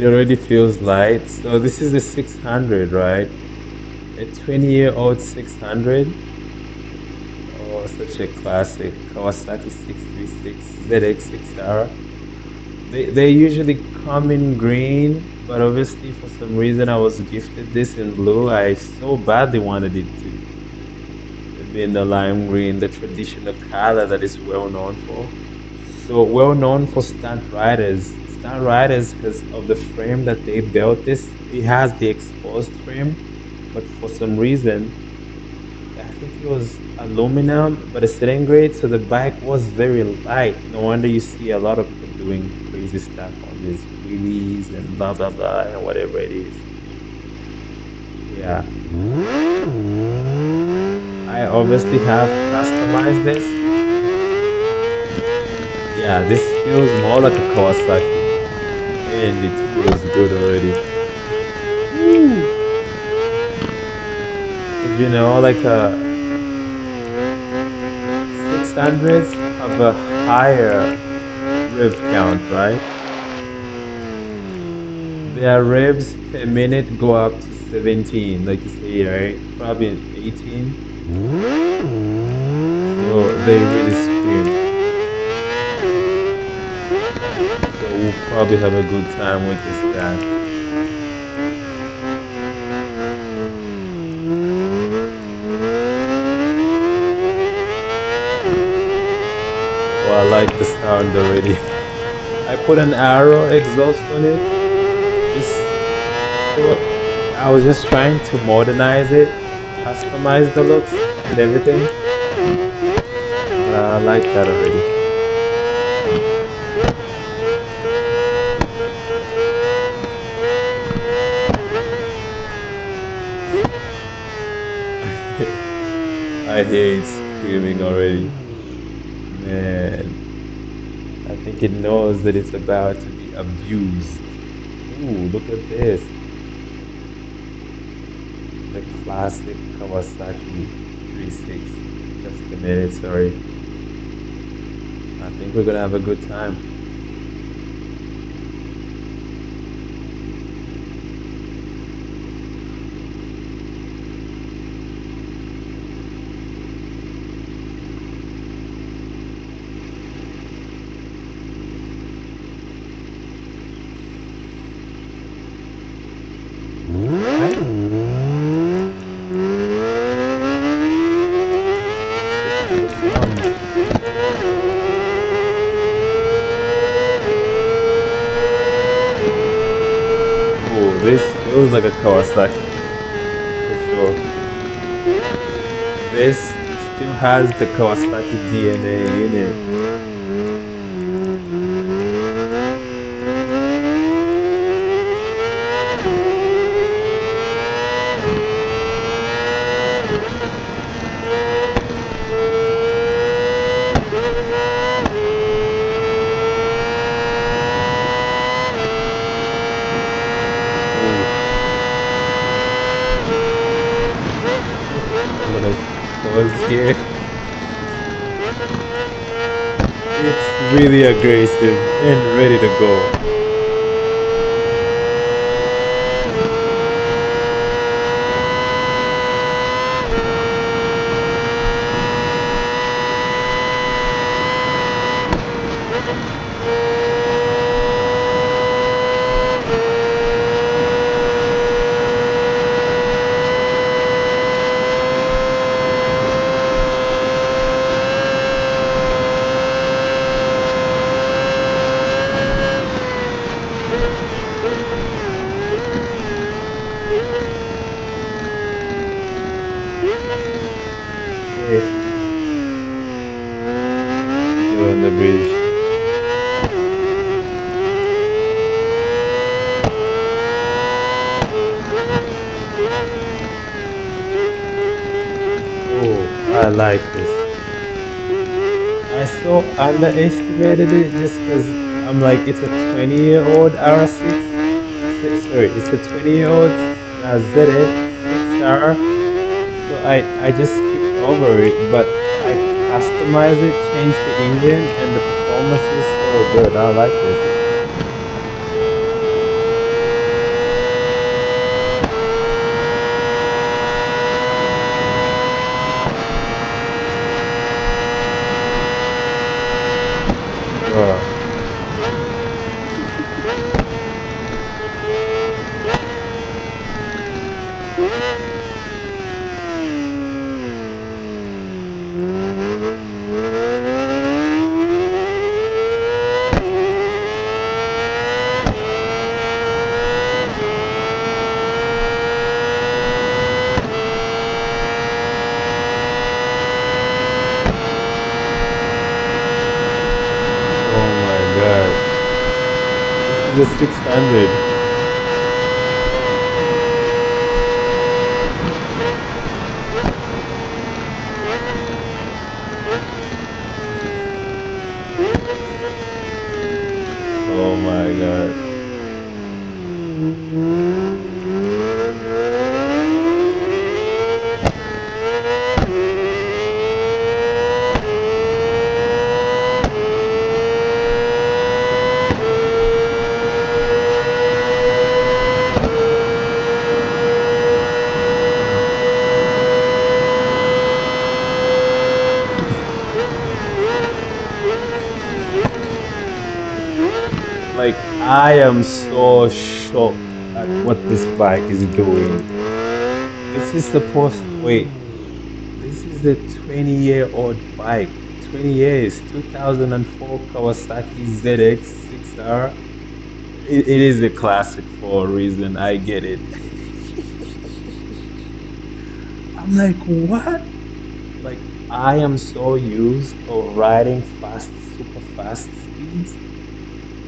It already feels light. So this is the 600, right? A 20-year-old 600. Oh, such a classic. Kawasaki 636 ZX6R. They usually come in green, but obviously for some reason I was gifted this in blue. I so badly wanted it to be in the lime green, the traditional color that is well known for. So well known for stunt riders. Stunt riders, because of the frame that they built this, it has the exposed frame, but for some reason, I think it was aluminum, but a sitting grade, so the bike was very light. No wonder you see a lot of people doing crazy stuff on these wheelies and blah blah blah and whatever it is. Yeah, I obviously have customized this. Yeah, this feels more like a Kawasaki, and it feels good already. Woo! Because like a 600s have a higher rev count, right? Their revs per minute go up to 17, like you say, right? Probably 18. So they really scream. So we'll probably have a good time with this guy. Oh, I like the sound already. I put an arrow exhaust on it. Just so I was just trying to modernize it, customize the looks and everything. But I like that already. I hear it screaming already. Man, I think it knows that it's about to be abused. Ooh, look at this. The classic Kawasaki 36. Just a minute, sorry. I think we're gonna have a good time. Hi. Listen to the sound. Oh, this feels like a Kawasaki for sure. This still has the Kawasaki DNA in it. Oh, I'm gonna pause here. It's really aggressive and ready to go. Okay, still on the bridge. Oh, I like this. I so underestimated it just because I'm like, it's a 20-year-old R6. Sorry, it's a 20-year-old ZX6R. So I just skipped over it, but I customized it, changed the engine, and the performance is so good. I like this. Oh my God. This is a 600. Oh my God. Like, I am so shocked at what this bike is doing. This is supposed, wait, this is a 20-year-old bike. 20 years, 2004 Kawasaki ZX 6R. It is a classic for a reason. I get it. I'm like, what? Like, I am so used of riding fast, super fast speeds,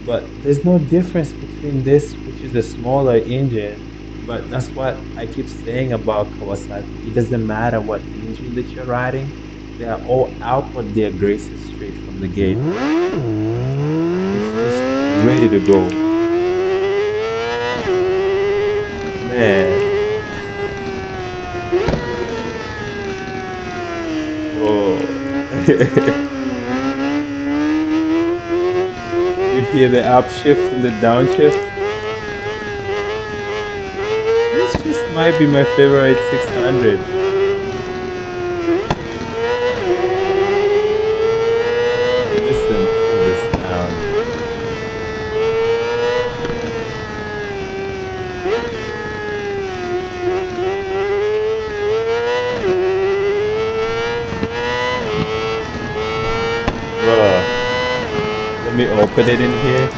but there's no difference between this, which is a smaller engine. But that's what I keep saying about Kawasaki. It doesn't matter what engine that you're riding, they are all outwardly aggressive straight from the gate. It's just ready to go. Man, oh. You hear the upshift and the downshift? This just might be my favorite 600. Listen to the sound. Bruh, let me open it in here.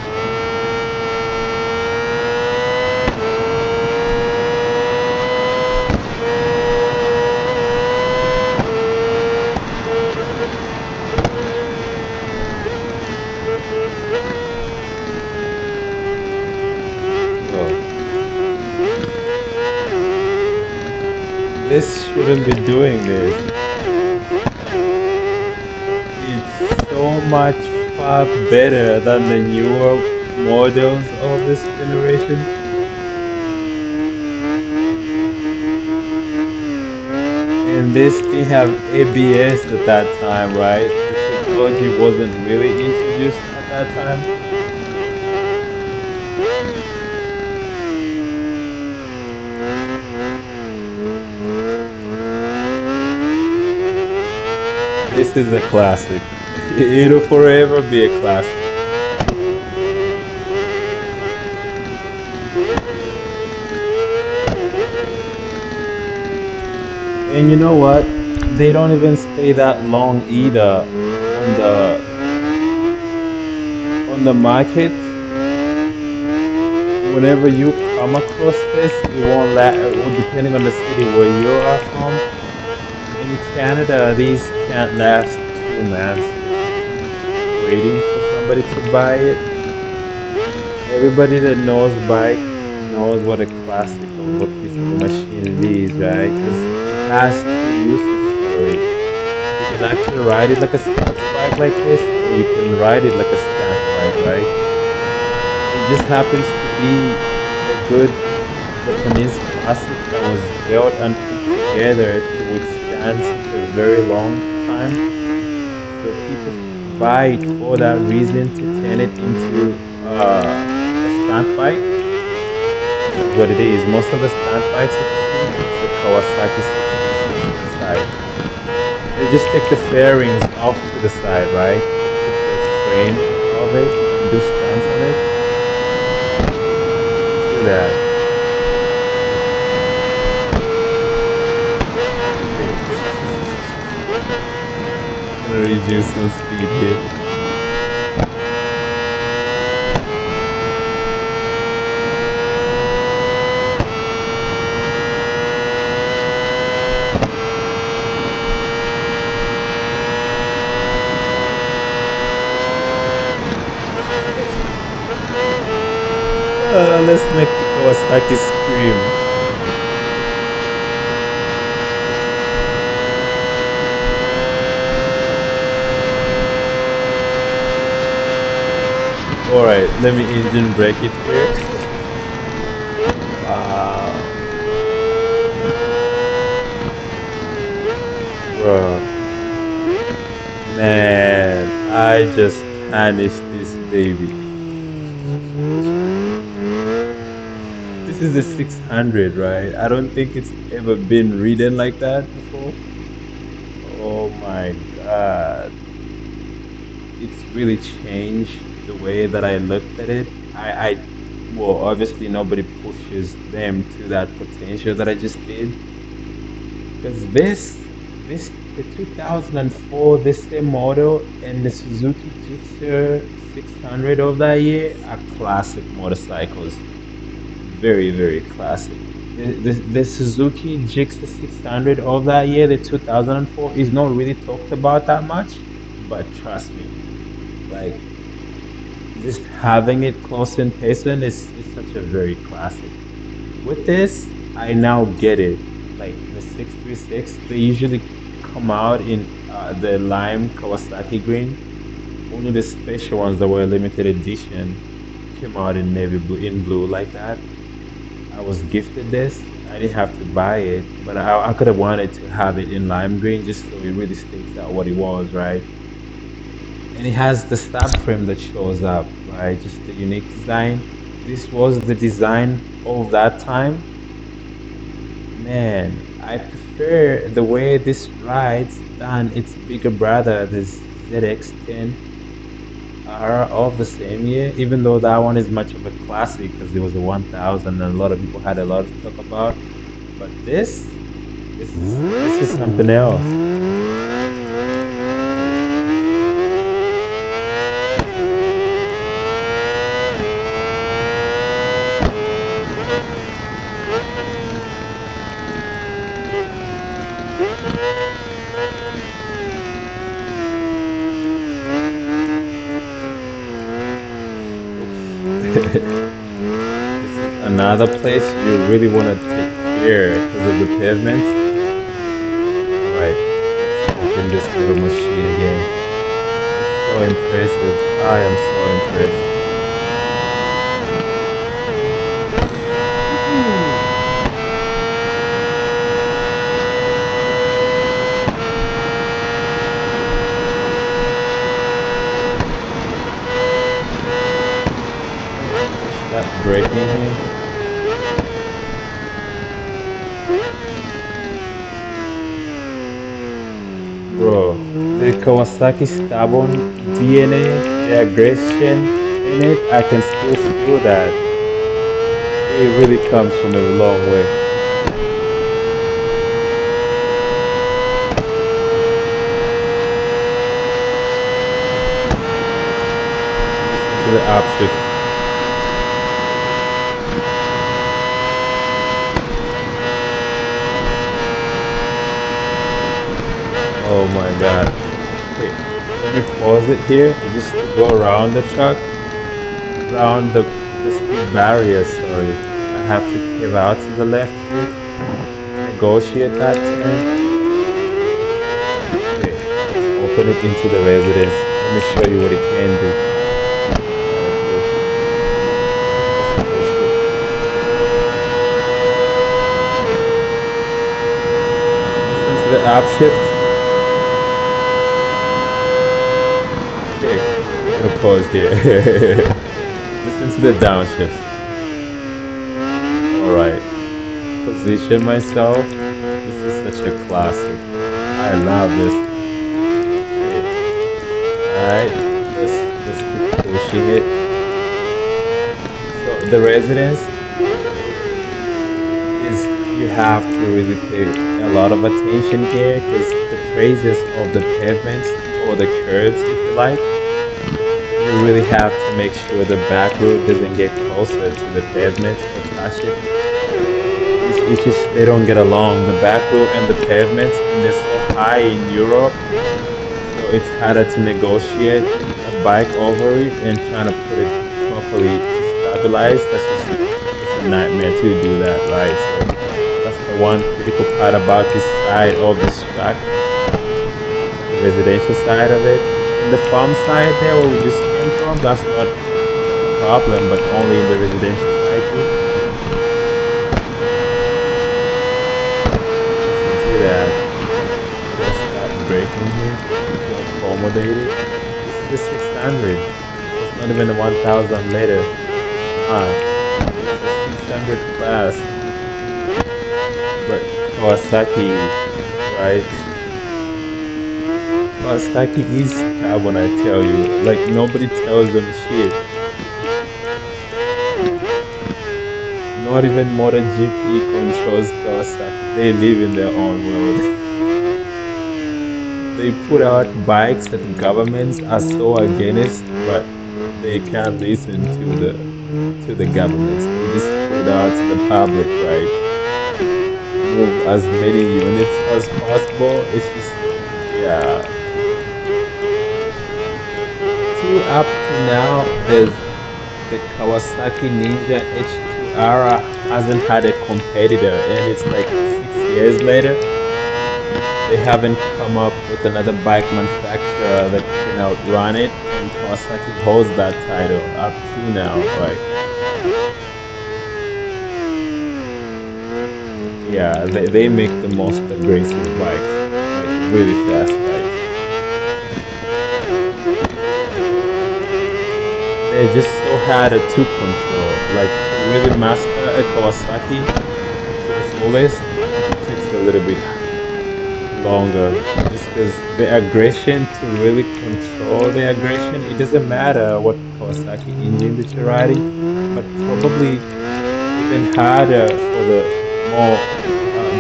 Bro, this shouldn't be doing this. It's so much far better than the newer models of this generation. And this didn't have ABS at that time, right? The technology wasn't really introduced at that time. This is a classic. It'll forever be a classic. And you know what? They don't even stay that long either on the market. Whenever you come across this, it won't depending on the city where you are from. In Canada, these can't last 2 months just waiting for somebody to buy it. Everybody that knows bikes knows what a classic of a piece of a machine it is, right? Because it has two uses for it. You can actually ride it like a sports bike like this, or you can ride it like a stunt bike, right? It just happens to be a good Japanese classic that was built and put together to withstand such a very long time. So people buy it for that reason to turn it into a stunt bike. This is what it is. Most of the stunt bikes that you see, it's a Kawasaki 636 inside. They just take the fairings off to the side, right? And put the frame of it and do stunts on it. Do that. gonna reduce some speed here. Let's make the Kawasaki scream. All right, let me engine brake it here. Wow, bro, man, I just harnessed this baby. This is a 600, right? I don't think it's ever been ridden like that before. Oh my God. It's really changed the way that I looked at it. Well, obviously nobody pushes them to that potential that I just did. Because the 2004, this same model and the Suzuki Gixxer 600 of that year are classic motorcycles. Very, very classic. The Suzuki Gixxer 600 of that year, the 2004, is not really talked about that much, but trust me, like just having it close in person is such a very classic. With this, I now get it. Like the 636, they usually come out in the lime Kawasaki green. Only the special ones that were limited edition came out in navy blue, in blue like that. I was gifted this. I didn't have to buy it, but I could have wanted to have it in lime green just so it really states out what it was, right? And it has the stab frame that shows up, right? Just the unique design. This was the design of that time. Man, I prefer the way this rides than its bigger brother, the ZX10R of the same year, even though that one is much of a classic because it was a 1000 and a lot of people had a lot to talk about. But this is something else. Okay. Oops. This is another place you really want to take care because of the pavements. All right, let's open this little machine again. It's so impressive. I am so impressed. Woo! Let's push that brake in here. Bro, the Kawasaki stubborn DNA, the aggression in it, I can still feel that. It really comes from a long way. Listen to the upshift. Oh my God. Okay, let me pause it here just to go around the truck, around the speed barrier, sorry. I have to give out to the left here, negotiate that turn. Okay, let's open it into the residence. Let me show you what it can do. All right, cool. Let's push it. Listen to the upshift. Okay, I'm gonna pause here. Listen to the downshift. All right, position myself. This is such a classic. I love this. Okay, all right. Let's keep pushing it. So the residence is you have to really pay a lot of attention here because the praises of the pavements for the curbs, if you like. You really have to make sure the back wheel doesn't get closer to the pavement or touch it. It's just they don't get along. The back wheel and the pavement, and they're so high in Europe, so it's harder to negotiate a bike over it and trying to put it properly to stabilize. That's just it's a nightmare to do that, right? So that's the one critical part about this side of this track, the residential side of it. In the farm side there where we just came from, that's not a problem, but only in the residential side too. Listen to that. I gotta start braking here to accommodate it. This is a 600, so it's not even a 1000 later. Nah, it's a 600 class, but Kawasaki, right? Kawasaki is stubborn, I tell you. Like nobody tells them shit. Not even MotoGP controls Kawasaki. They live in their own world. They put out bikes that governments are so against, but they can't listen to the governments. They just put it out to the public, right? Move as many units as possible. It's just yeah. Two up to now, there's the Kawasaki Ninja H2R hasn't had a competitor, and it's like 6 years later. They haven't come up with another bike manufacturer that can outrun it, and Kawasaki holds that title up to now. Like, yeah, they make the most aggressive bikes, like really fast bikes. They're just so harder to control. Like, to really master a Kawasaki to the fullest takes a little bit longer just because the aggression to really control the aggression, it doesn't matter what Kawasaki engine that you're riding, but probably even harder for the more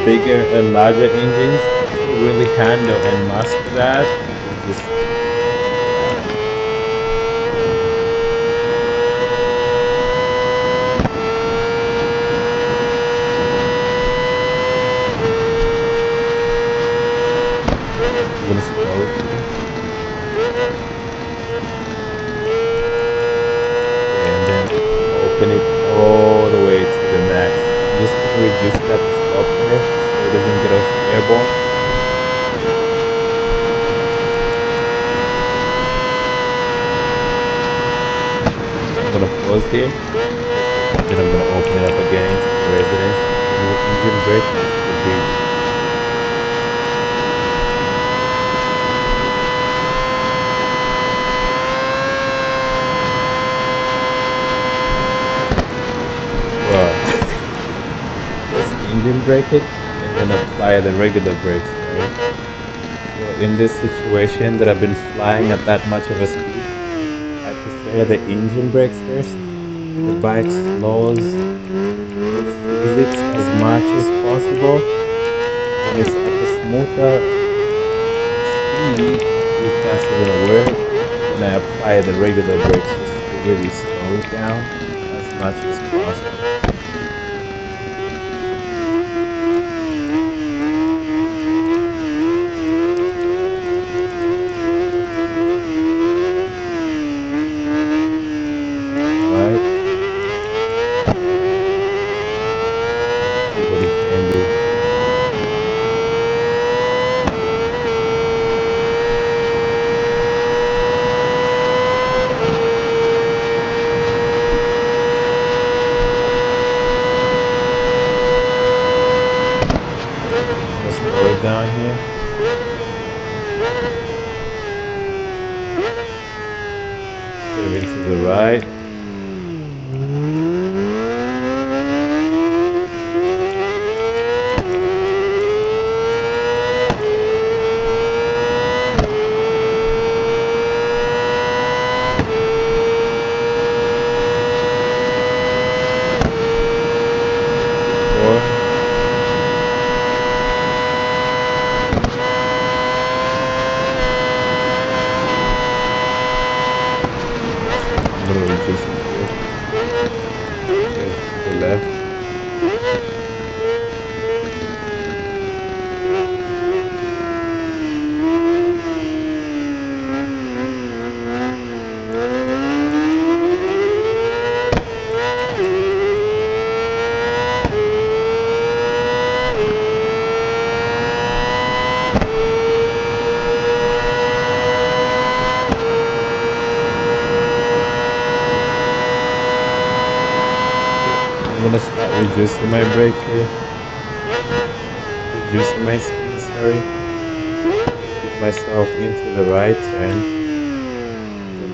bigger and larger engines to really handle and master that is just, yeah. I'm gonna slow it here. Okay, and then open it all the way to the max. I'm just gonna reduce that to stop there so it doesn't get off airborne. Okay, I'm gonna pause here real quick and then I'm gonna open it up again into the residence and then we'll engine brake into the bridge. Well, let's engine brake it and then apply the regular brakes, right? So in this situation that I've been flying at that much of a speed, I prefer the engine brake first. The bike slows, it freezes as much as possible. When it's at a smoother speed, if that's even a word, then I apply the regular brakes just to really slow it down as much as possible. All right, let's see what he can do. I'm gonna slow it down here. Curve into the right. Four. reducing my brake here, reducing my speed, sorry, to put myself into the right turn, the,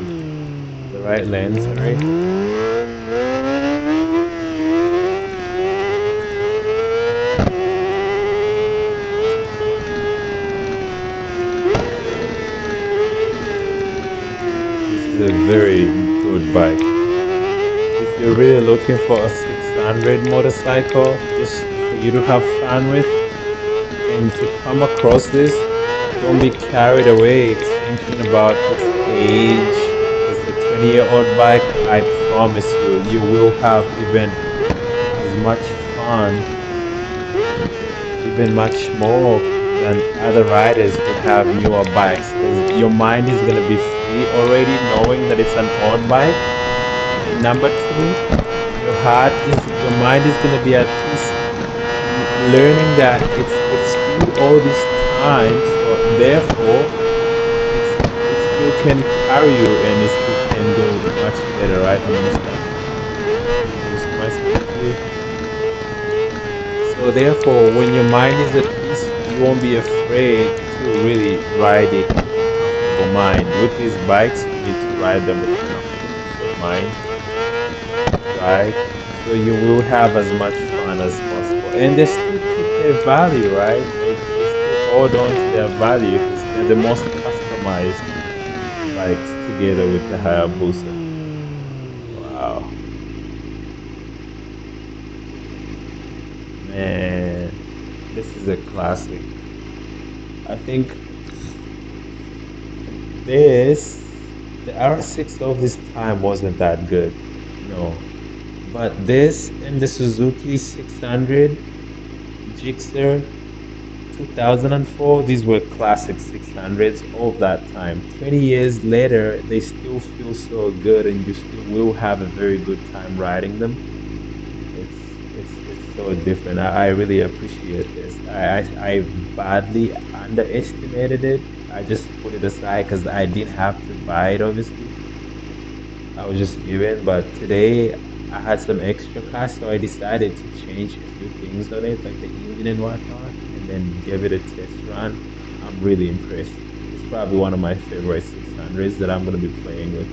the right lane, sorry. This is a very good bike. If you're really looking for a 600 motorcycle, just for you to have fun with, and to come across this, don't be carried away thinking about its age, because it's a 20-year-old bike. I promise you, you will have even as much fun, even much more than other riders who have newer bikes, because your mind is going to be free already knowing that it's an old bike. And number two, your mind is going to be at peace learning that it's stood all this time, so therefore it still can carry you and it still can go much better, right? I'm gonna start reducing my speed here. So therefore, when your mind is at peace, you won't be afraid to really ride it with a comfortable mind. With these bikes, you need to ride them with a comfortable peace of mind, right? So you will have as much fun as possible. And they still keep their value, right? They still hold on to their value because they're the most customized bikes together with the Hayabusa. Wow. Man, this is a classic. I think the R6 of this time wasn't that good. No. But this and the Suzuki 600 Gixxer 2004, these were classic 600s of that time. 20 years later, they still feel so good and you still will have a very good time riding them. It's so different. I really appreciate this. I badly underestimated it. I just put it aside because I didn't have to buy it, obviously. I was just given, but today I had some extra cash, so I decided to change a few things on it, like the engine and whatnot, and then give it a test run. I'm really impressed. It's probably one of my favorite 600s that I'm going to be playing with.